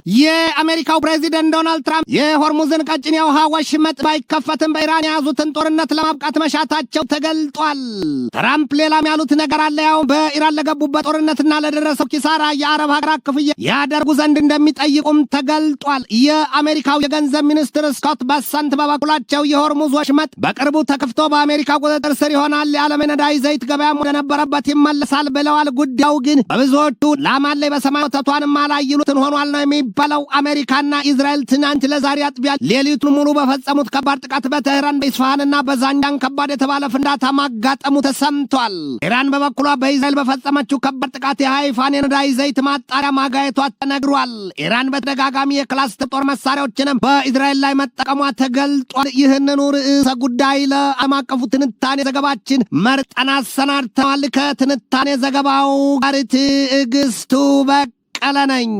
የአሜሪካው ፕሬዚደንት ዶናልድ ትራምፕ የሆርሙዝን ቀጭን የውሃ ወሽመጥ ባይከፈትም በኢራን የያዙትን ጦርነት ለማብቃት መሻታቸው ተገልጧል። ትራምፕ ሌላም ያሉት ነገር አለ። ያው በኢራን ለገቡበት ጦርነትና ለደረሰው ኪሳራ የአረብ ሀገራት ክፍያ ያደርጉ ዘንድ እንደሚጠይቁም ተገልጧል። የአሜሪካው የገንዘብ ሚኒስትር ስኮት በሰንት በበኩላቸው የሆርሙዝ ወሽመጥ በቅርቡ ተከፍቶ በአሜሪካ ቁጥጥር ስር ይሆናል፣ የዓለም የነዳጅ ዘይት ገበያም ወደ ነበረበት ይመለሳል ብለዋል። ጉዳዩ ግን በብዙዎቹ ላማን ላይ በሰማይ ወተቷንም አላይሉትን ሆኗል ነው የሚባለው። አሜሪካና እስራኤል ትናንት ለዛሬ አጥቢያ ሌሊቱን ሙሉ በፈጸሙት ከባድ ጥቃት በቴህራን በኢስፋሃንና በዛንጃን ከባድ የተባለ ፍንዳታ ማጋጠሙ ተሰምቷል። ኢራን በበኩሏ በእስራኤል በፈጸመችው ከባድ ጥቃት የሃይፋን የነዳጅ ዘይት ማጣሪያ ማጋየቷ ተነግሯል። ኢራን በተደጋጋሚ የክላስተር ጦር መሳሪያዎችንም በእስራኤል ላይ መጠቀሟ ተገልጧል። ይህንኑ ርዕሰ ጉዳይ ለዓለም አቀፉ ትንታኔ ዘገባችን መርጠን አሰናድተዋል። ከትንታኔ ዘገባው ጋር ትዕግስቱ በቀለ ነኝ።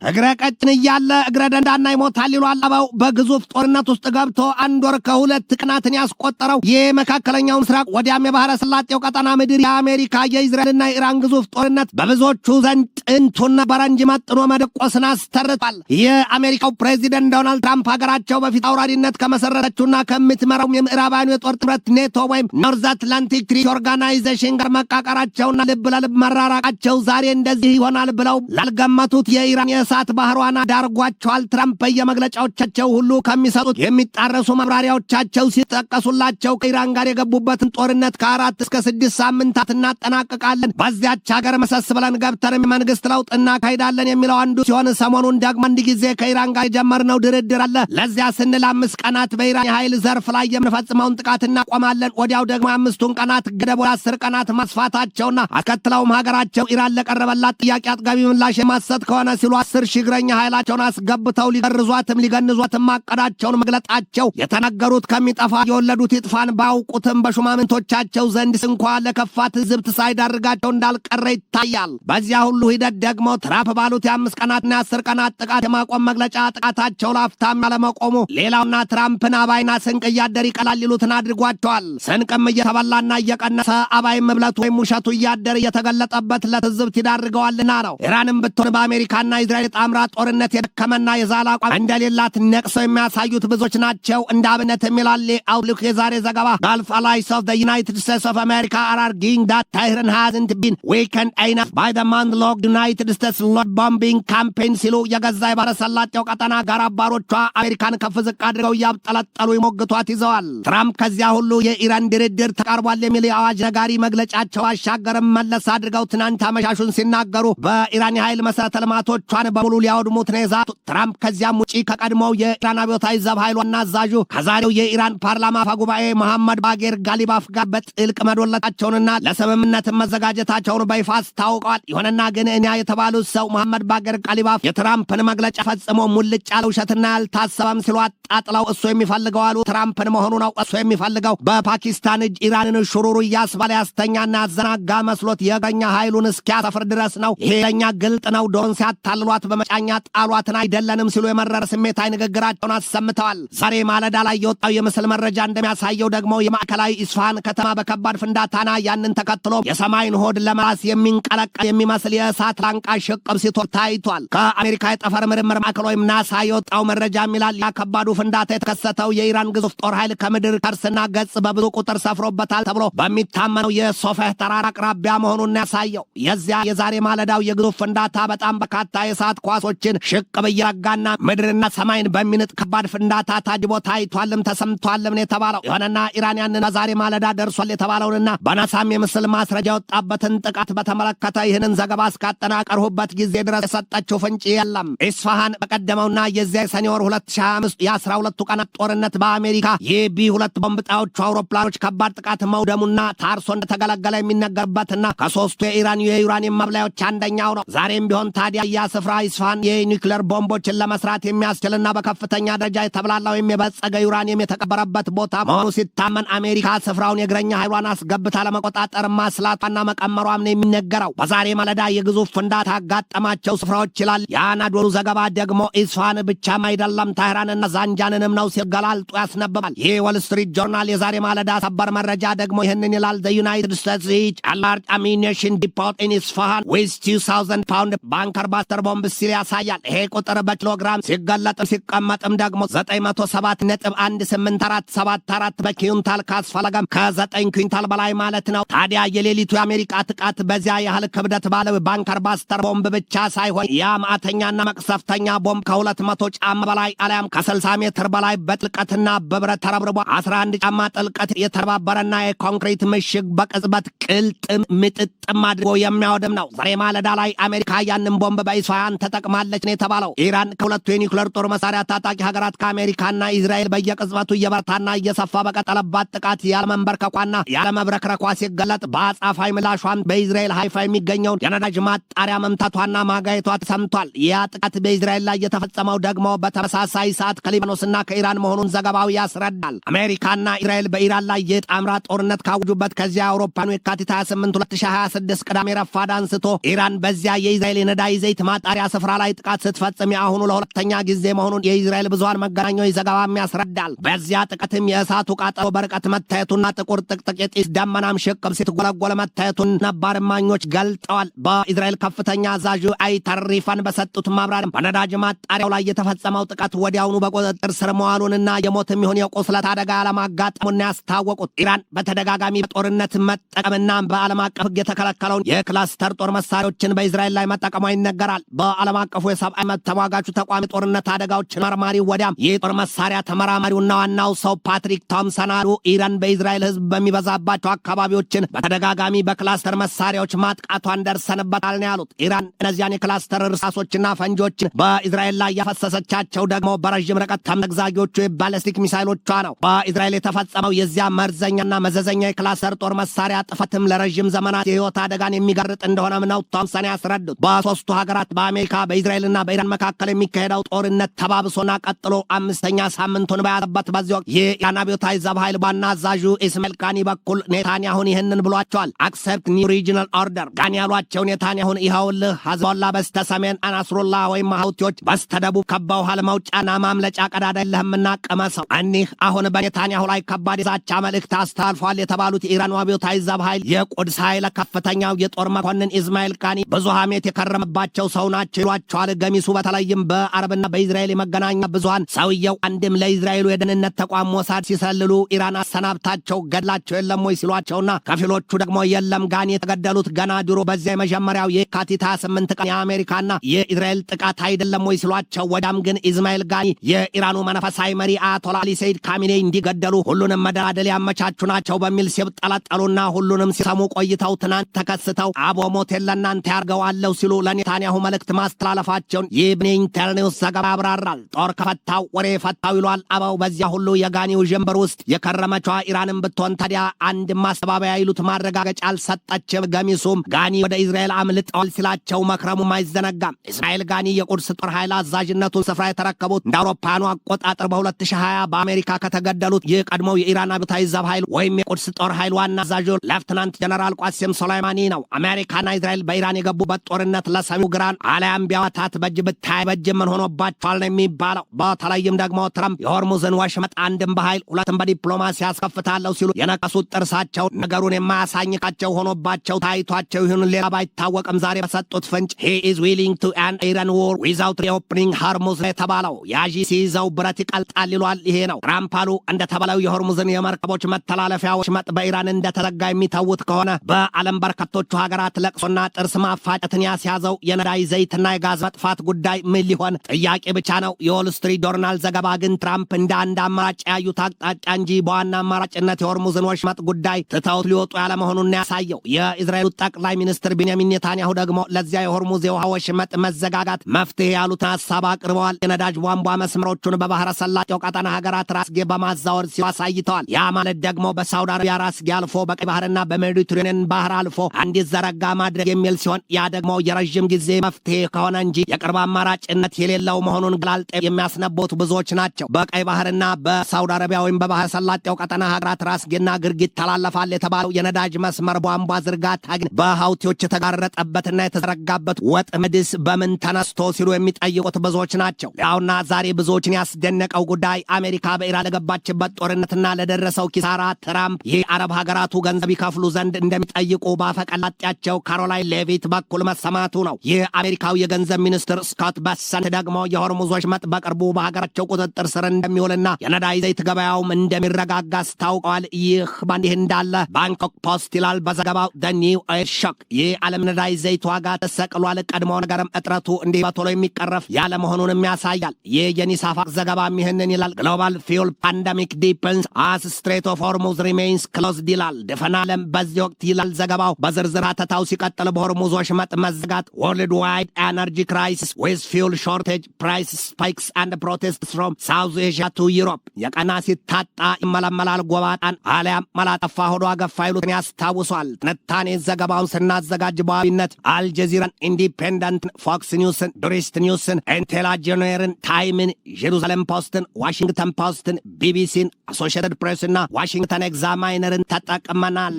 እግረ ቀጭን እያለ እግረ ደንዳና ይሞታል ይሏል አበው። በግዙፍ ጦርነት ውስጥ ገብቶ 1 ወር ከ2 ቀናትን ያስቆጠረው የመካከለኛው ምስራቅ ወዲያም የባህረ ሰላጤው ቀጠና ምድር የአሜሪካ የእስራኤልና የኢራን ግዙፍ ጦርነት በብዙዎቹ ዘንድ ጥንቱን በረንጅ መጥኖ መደቆስን አስተርቷል። የአሜሪካው ፕሬዚደንት ዶናልድ ትራምፕ ሀገራቸው በፊት አውራሪነት ከመሰረተችውና ከምትመራው የምዕራባውያኑ የጦር ጥምረት ኔቶ ወይም ኖርዝ አትላንቲክ ትሪቲ ኦርጋናይዜሽን ጋር መቃቀራቸውና ልብ ለልብ መራራቃቸው ዛሬ እንደዚህ ይሆናል ብለው ላልገመቱት የኢራን የእሳት ባህሯና ዳርጓቸዋል። ትራምፕ በየመግለጫዎቻቸው ሁሉ ከሚሰጡት የሚጣረሱ መብራሪያዎቻቸው ሲጠቀሱላቸው ከኢራን ጋር የገቡበትን ጦርነት ከ4 እስከ 6 ሳምንታት እናጠናቅቃለን፣ በዚያች ሀገር መሰስ ብለን ገብተን መንግስት ለውጥ እናካሂዳለን የሚለው አንዱ ሲሆን ሰሞኑን ደግሞ አንድ ጊዜ ከኢራን ጋር የጀመርነው ድርድር አለ። ለዚያ ስንል 5 ቀናት በኢራን የኃይል ዘርፍ ላይ የምንፈጽመውን ጥቃት እናቆማለን። ወዲያው ደግሞ 5ቱን ቀናት ገደብ 10 ቀናት ማስፋታቸውና አስከትለውም ሀገራቸው ኢራን ለቀረበላት ጥያቄ አጥጋቢ ምላሽ የማሰጥ ከሆነ ሲሉ 10 ሺህ እግረኛ ኃይላቸውን አስገብተው ሊገርዟትም ሊገንዟትም ማቀዳቸውን መግለጣቸው የተነገሩት ከሚጠፋ የወለዱት ይጥፋን ባውቁትም በሹማምንቶቻቸው ዘንድ እንኳ ለከፋ ትዝብት ሳይዳርጋቸው እንዳልቀረ ይታያል። በዚያ ሁሉ ሂደት ደግሞ ትራምፕ ባሉት የ5 ቀናትና የ10 ቀናት ጥቃት የማቆም መግለጫ ጥቃታቸው ላፍታም ያለመቆሙ ሌላውና ትራምፕን አባይና ስንቅ እያደር ይቀላል ይሉትን አድርጓቸዋል። ስንቅም እየተበላና እየቀነሰ አባይም መብለቱ ወይም ውሸቱ እያደር እየተገለጠበት ለትዝብት ይዳርገዋልና ነው። ኢራንም ብትሆን በአሜሪካና እስራኤል ጣምራ ጦርነት የደከመና የዛለ አቋም እንደሌላት ነቅሰው የሚያሳዩት ብዙዎች ናቸው። እንደ አብነት የሚላል አውትሉክ የዛሬ ዘገባ ጋልፍ አላይስ ኦፍ ዘ ዩናይትድ ስቴትስ ኦፍ አሜሪካ አር አርጊንግ ዳት ታይረን ሃዝንት ቢን ዊከንድ አይነፍ ባይ ዘ ማንድ-ሎክድ ዩናይትድ ስቴትስ ሎድ ቦምቢንግ ካምፔን ሲሉ የገዛ የባህረ ሰላጤው ቀጠና ጋር አባሮቿ አሜሪካን ከፍ ዝቅ አድርገው እያብጠለጠሉ ይሞግቷት ይዘዋል። ትራምፕ ከዚያ ሁሉ የኢራን ድርድር ተቃርቧል የሚል የአዋጅ ነጋሪ መግለጫቸው አሻገርም መለስ አድርገው ትናንት አመሻሹን ሲናገሩ በኢራን የኃይል መሰረተ ልማቶቿን በሙሉ ሊያወድሙት ነው የዛቱት። ትራምፕ ከዚያም ውጪ ከቀድሞው የኢራን አብዮታዊ ዘብ ኃይል ዋና አዛዡ ከዛሬው የኢራን ፓርላማ አፈ ጉባኤ መሐመድ ባጌር ጋሊባፍ ጋር በጥልቅ መዶለታቸውንና ለስምምነት መዘጋጀታቸውን በይፋ አስታውቀዋል። ይሁንና ግን እኛ የተባሉት ሰው መሐመድ ባጌር ጋሊባፍ የትራምፕን መግለጫ ፈጽሞ ሙልጭ ያለ ውሸትና ያልታሰበም ሲሉ አጣጥለው እሱ የሚፈልገው አሉ ትራምፕን መሆኑ ነው። እሱ የሚፈልገው በፓኪስታን እጅ ኢራንን ሹሩሩ እያስባለ ያስተኛና ያዘናጋ መስሎት የእግረኛ ኃይሉን እስኪያሰፍር ድረስ ነው። ይሄ ለኛ ግልጥ ነው። ዶን ሲያታልሏት በመጫኛ ጣሏትን አይደለንም ሲሉ የመረረ ስሜታዊ ንግግራቸውን አሰምተዋል። ዛሬ ማለዳ ላይ የወጣው የምስል መረጃ እንደሚያሳየው ደግሞ የማዕከላዊ ኢስፋሃን ከተማ በከባድ ፍንዳታና ያንን ተከትሎ የሰማይን ሆድ ለመራስ የሚንቀለቀል የሚመስል የእሳት ላንቃ ሽቅብ ሲቶር ታይቷል። ከአሜሪካ የጠፈር ምርምር ማዕከል ወይም ናሳ የወጣው መረጃ የሚላል ያ ከባዱ ፍንዳታ የተከሰተው የኢራን ግዙፍ ጦር ኃይል ከምድር ከርስና ገጽ በብዙ ቁጥር ሰፍሮበታል ተብሎ በሚታመነው የሶፌህ ተራራ አቅራቢያ መሆኑን ያሳየው። የዚያ የዛሬ ማለዳው የግዙፍ ፍንዳታ በጣም በርካታ የእሳት ኳሶችን ሽቅብ እየረጋና ምድርና ሰማይን በሚንጥ ከባድ ፍንዳታ ታጅቦ ታይቷልም ተሰምቷልም የተባለው። የሆነና ኢራን ያንን በዛሬ ማለዳ ደርሷል የተባለውንና በናሳም የምስል ማስረጃ የወጣበትን ጥቃት በተመለከተ ይህንን ዘገባ እስካጠናቀርሁበት ጊዜ ድረስ የሰጠችው ፍንጭ የለም። ኢስፋሃን በቀደመውና የዚያ የሰኔ ወር 2025 የ12ቱ ቀናት ጦርነት በአሜሪካ የቢ2 ቦምብ ጣዮቹ አውሮፕላኖች ከባድ ጥቃት መውደሙና ታርሶ እንደተገለገለ የሚነገርበትና ከ3ቱ የኢራን የዩራኒየም ማብላዮች አንደኛው ነው። ዛሬም ቢሆን ታዲያ ያ ስፍራ ኢስፋሃን የኒውክሌር ቦምቦችን ለመስራት የሚያስችልና በከፍተኛ ደረጃ የተብላላ ወይም የበጸገ ዩራኒየም የተቀበረበት ቦታ መሆኑ ሲታመን አሜሪካ ስፍራውን የእግረኛ ኃይሏን አስገብታ ለመቆጣጠር ማስላቷና መቀመሯም ነው የሚነገረው። በዛሬ ማለዳ የግዙፍ ፍንዳታ ያጋጠማቸው ስፍራዎች ይላል የአናዶሉ ዘገባ ደግሞ ኢስፋሃን ብቻም አይደለም ታህራንና ዛንጃንንም ነው ሲል ገላልጦ ያስነብባል። ይህ ወል ስትሪት ጆርናል የዛሬ ማለዳ ሰበር መረጃ ደግሞ ይህንን ይላል። the United States reached a large ammunition depot in Isfahan with 2,000 pound ባንከር ባስተር ቦምብ ሲል ያሳያል። ይሄ ቁጥር በኪሎግራም ሲገለጥም ሲቀመጥም ደግሞ 907.18474 በኪንታል ካስፈለገም ከ9 ኩንታል በላይ ማለት ነው። ታዲያ የሌሊቱ የአሜሪካ ጥቃት በዚያ ያህል ክብደት ባለው ባንከር ባስተር ቦምብ ብቻ ሳይሆን ያ ማዕተኛና መቅሰፍተኛ ቦምብ ከ200 ጫማ በላይ አሊያም ከ60 ሜትር በላይ በጥልቀትና በብረት ተረብርቦ 11 ጫማ ጥልቀት የተረባበረና የኮንክሪት ምሽግ በቅጽበት ቅልጥም ምጥጥም አድርጎ የሚያወድም ነው። ዛሬ ማለዳ ላይ አሜሪካ ያንን ቦምብ በኢስፋሃን ተጠቅማለች ነው የተባለው። ኢራን ከሁለቱ የኒውክሌር ጦር መሳሪያ ታጣቂ ሀገራት ከአሜሪካና ኢዝራኤል በየቅጽበቱ እየበረታና እየሰፋ በቀጠለባት ጥቃት ያለመንበርከኳና ያለመብረክረኳ ሲገለጥ በአጻፋይ ምላሿን በኢዝራኤል ሃይፋ የሚገኘውን የነዳጅ ማጣሪያ መምታቷና ማጋየቷ ተሰምቷል። ያ ጥቃት በኢዝራኤል ላይ የተፈጸመው ደግሞ በተመሳሳይ ሰዓት ከሊባኖስና ከኢራን መሆኑን ዘገባው ያስረዳል። አሜሪካና ኢዝራኤል በኢራን ላይ የጣምራ ጦርነት ካወጁበት ከዚያ አውሮፓኑ የካቲት 28 2026 ቅዳሜ ረፋድ አንስቶ ኢራን በዚያ የኢዝራኤል የነዳጅ ዘይት ማጣሪያ ስፍራ ላይ ጥቃት ስትፈጽም የአሁኑ ለሁለተኛ ጊዜ መሆኑን የኢዝራኤል ብዙሃን መገናኛዎች ዘገባም ያስረዳል። በዚያ ጥቃትም የእሳቱ ቃጠሎ በርቀት መታየቱና ጥቁር ጥቅጥቅ የጢስ ደመናም ሽቅብ ሲትጎለጎለ መታየቱን ነባር እማኞች ገልጠዋል። በኢዝራኤል ከፍተኛ አዛዡ አይተር ሪፋን በሰጡት ማብራሪያ በነዳጅ ማጣሪያው ላይ የተፈጸመው ጥቃት ወዲያውኑ በቁጥጥር ስር መዋሉንና የሞትም ይሁን የቁስለት አደጋ አለማጋጠሙን ያስታወቁት ኢራን በተደጋጋሚ በጦርነት መጠቀምና በዓለም አቀፍ ሕግ የተከለከለውን የክላስተር ጦር መሳሪያዎችን በኢዝራኤል ላይ መጠቀሟ ይነገራል። በዓለም አቀፉ የሰብአዊ መብት ተሟጋቹ ተቋም ጦርነት አደጋዎችን መርማሪ ወዲያም የጦር መሳሪያ ተመራማሪውና ዋናው ሰው ፓትሪክ ቶምሰን አሉ ኢራን በኢዝራኤል ሕዝብ በሚበዛባቸው አካባቢዎችን በተደጋጋሚ በክላስተር መሳሪያዎች ማጥቃቷን ደርሰንበታል ነው ያሉት። ኢራን እነዚያን የክላስተር እርሳሶችና ፈንጂዎችን በኢዝራኤል ላይ ያፈሰሰቻቸው ደግሞ በረዥም ርቀት ተምዘግዛጊዎቹ የባለስቲክ ሚሳይሎቿ ነው። በኢዝራኤል የተፈጸመው የዚያ መርዘኛና መዘዘኛ የክላስተር ጦር መሳሪያ ጥፈትም ለረዥም ዘመናት የህይወት አደጋን የሚጋርጥ እንደሆነም ነው ቶምሰን ያስረዱት። በሶስቱ ሀገራት በአሜሪካ በኢዝራኤልና በኢራን መካከል የሚካሄደው ጦርነት ተባብሶና ቀጥሎ 5ኛ ሳምንቱን በያዘበት በዚህ ወቅት የኢራን አብዮታዊ ዘብ ኃይል ዋና አዛዡ ኢስማኤል ጋኒ በኩል ኔታንያሁን ይህንን ብሏቸዋል። አክሰፕት ኒው ሪጂናል ኦርደር። ጋኒ ያሏቸው ኔታንያሁን ይኸውልህ ሂዝቦላ በስተሰሜን አናስሩላህ ወይም ሀውቲዎች በስተደቡብ ከበውሃል፣ መውጫና ማምለጫ ቀዳዳ የለህምና ቀመሰው። እኒህ አሁን በኔታንያሁ ላይ ከባድ የዛቻ መልእክት አስተላልፏል የተባሉት የኢራን አብዮታዊ ዘብ ኃይል የቁድስ ኃይለ ከፍተኛው የጦር መኮንን ኢስማኤል ጋኒ ብዙ ሐሜት የከረመባቸው ሰው ናቸው ይሏቸዋል። ገሚሱ በተለይም በአረብና በኢዝራኤል የመገናኛ ብዙሃን ሰውየው አንድም ለኢዝራኤሉ የደህንነት ተቋም ሞሳድ ሲሰልሉ ኢራን አሰናብታቸው ገድላቸው የለም ወይ ሲሏቸውና ከፊሎቹ ደግሞ የለም ጋኒ የተገደሉት ገና ድሮ በዚያ የመጀመሪያው የካቲት 28 ቀን የአሜሪካና የኢዝራኤል ጥቃት አይደለም ወይ ሲሏቸው ወዳም ግን ኢስማኤል ጋኒ የኢራኑ መንፈሳዊ መሪ አያቶላ አሊ ሰይድ ካሚኔ እንዲገደሉ ሁሉንም መደላደል ያመቻቹ ናቸው በሚል ሲብጠለጠሉና ሁሉንም ሲሰሙ ቆይተው ትናንት ተከስተው አቦ ሞቴል ለእናንተ ያርገዋለሁ ሲሉ ለኔታንያሁ መልእክት ማስተላለፋቸውን የኢብን ኢንተርኒውስ ዘገባ ያብራራል። ጦር ከፈታው ወሬ ፈታው ይሏል አበው። በዚያ ሁሉ የጋኒው ዥንብር ውስጥ የከረመችዋ ኢራንን ብትሆን ታዲያ አንድ ማስተባበያ ይሉት ማረጋገጫ አልሰጠችም። ገሚሱም ጋኒ ወደ ኢዝራኤል አምልጠዋል ሲላቸው መክረሙም አይዘነጋም። ኢስማኤል ጋኒ የቁድስ ጦር ኃይል አዛዥነቱን ስፍራ የተረከቡት እንደ አውሮፓውያኑ አቆጣጠር በ2020 በአሜሪካ ከተገደሉት የቀድሞው የኢራን አብዮታዊ ዘብ ኃይል ወይም የቁድስ ጦር ኃይል ዋና አዛዥ ሌፍትናንት ጀነራል ቋሲም ሱሌይማኒ ነው። አሜሪካና ኢዝራኤል በኢራን የገቡበት ጦርነት ለሰሚው ግራን አለያም ቢያዋታት በእጅ ብታይ በእጅ ምን ሆኖባቸዋል ነው የሚባለው። በተለይም ደግሞ ትራምፕ የሆርሙዝን ወሽመጥ አንድም በኃይል ሁለትም በዲፕሎማሲ ያስከፍታለሁ ሲሉ የነቀሱት ጥርሳቸው ነገሩን የማያሳኝቃቸው ሆኖባቸው ታይቷቸው ይሁን ሌላ ባይታወቅም ዛሬ በሰጡት ፍንጭ he is willing to end Iran war without reopening Hormuz የተባለው ያዢ ሲይዘው ብረት ይቀልጣል ይሏል። ይሄ ነው ትራምፕ አሉ እንደተባለው የሆርሙዝን የመርከቦች መተላለፊያ ወሽመጥ በኢራን እንደተዘጋ የሚተውት ከሆነ በዓለም በርካቶቹ ሀገራት ለቅሶና ጥርስ ማፋጨትን ያስያዘው የነዳጅ ዘይትና የጋዝ መጥፋት ጉዳይ ምን ሊሆን ጥያቄ ብቻ ነው። የዎል ስትሪት ጆርናል ዘገባ ግን ትራምፕ እንደ አንድ አማራጭ ያዩት አቅጣጫ እንጂ በዋና አማራጭነት የሆርሙዝን ወሽመጥ ጉዳይ ትተውት ሊወጡ ያለመሆኑን ያሳየው። የእስራኤሉ ጠቅላይ ሚኒስትር ቤንያሚን ኔታንያሁ ደግሞ ለዚያ የሆርሙዝ የውሃ ወሽመጥ መዘጋጋት መፍትሄ ያሉትን ሀሳብ አቅርበዋል። የነዳጅ ቧንቧ መስመሮቹን በባህረ ሰላጤው ቀጠና ሀገራት ራስጌ በማዛወር ሲሉ አሳይተዋል። ያ ማለት ደግሞ በሳውዲ አረቢያ ራስጌ አልፎ በቀይ ባህርና በሜዲትሬኒያን ባህር አልፎ እንዲዘረጋ ማድረግ የሚል ሲሆን ያ ደግሞ የረዥም ጊዜ መፍትሄ ከሆነ እንጂ የቅርብ አማራጭነት የሌለው መሆኑን ግላልጤ የሚያስነቦቱ ብዙዎች ናቸው። በቀይ ባህርና በሳውዲ አረቢያ ወይም በባህረ ሰላጤው ቀጠና ሀገራት ራስጌና ግርጊት ተላለፋል የተባለው የነዳጅ መስመር ቧንቧ ዝርጋታ ግን በሀውቲዎች የተጋረጠበትና የተዘረጋበት ወጥ ምድስ በምን ተነስቶ ሲሉ የሚጠይቁት ብዙዎች ናቸው። ያውና ዛሬ ብዙዎችን ያስደነቀው ጉዳይ አሜሪካ በኢራን ለገባችበት ጦርነትና ለደረሰው ኪሳራ ትራምፕ የአረብ ሀገራቱ ገንዘብ ይከፍሉ ዘንድ እንደሚጠይቁ ባፈቀላጤያቸው ካሮላይን ሌቪት በኩል መሰማቱ መሰረቱ ነው። የአሜሪካው የገንዘብ ሚኒስትር ስኮት በሰንት ደግሞ የሆርሙዝ ወሽመጥ በቅርቡ በሀገራቸው ቁጥጥር ስር እንደሚውልና የነዳጅ ዘይት ገበያውም እንደሚረጋጋ አስታውቀዋል። ይህ በእንዲህ እንዳለ ባንኮክ ፖስት ይላል በዘገባው ኒው ኦይል ሾክ የዓለም ነዳጅ ዘይት ዋጋ ተሰቅሏል። ቀድሞ ነገርም እጥረቱ እንዲህ በቶሎ የሚቀረፍ ያለመሆኑንም ያሳያል። ይህ የኒሳፋቅ ዘገባም ይህንን ይላል። ግሎባል ፊውል ፓንደሚክ ዲፐንስ አስ ስትሬት ኦፍ ሆርሙዝ ሪሜይንስ ክሎዝድ ይላል። ድፍን ዓለም በዚህ ወቅት ይላል ዘገባው በዝርዝር ሀተታው ሲቀጥል በሆርሙዝ ወሽመጥ መዘጋት ወርልድ ዋይድ ኤነርጂ ክራይሲስ ዊዝ ፊውል ሾርቴጅ ፕራይስ ስፓይክስ አንድ ፕሮቴስትስ ፍሮም ሳውዝ ኤዥያ ቱ ዩሮፕ የቀና ሲታጣ ይመለመላል ጎባጣን አሊያም መላጠፋ ሆዶ አገፋ ይሉትን ያስታውሷል። ትንታኔ ዘገባውን ስናዘጋጅ በዋቢነት አልጀዚራን፣ ኢንዲፔንደንትን፣ ፎክስ ኒውስን፣ ዱሪስት ኒውስን፣ ኢንቴላጀኔርን፣ ታይምን፣ ጄሩሳሌም ፖስትን፣ ዋሽንግተን ፖስትን፣ ቢቢሲን፣ አሶሺየትድ ፕሬስና ዋሽንግተን ኤግዛማይነርን ተጠቅመናል።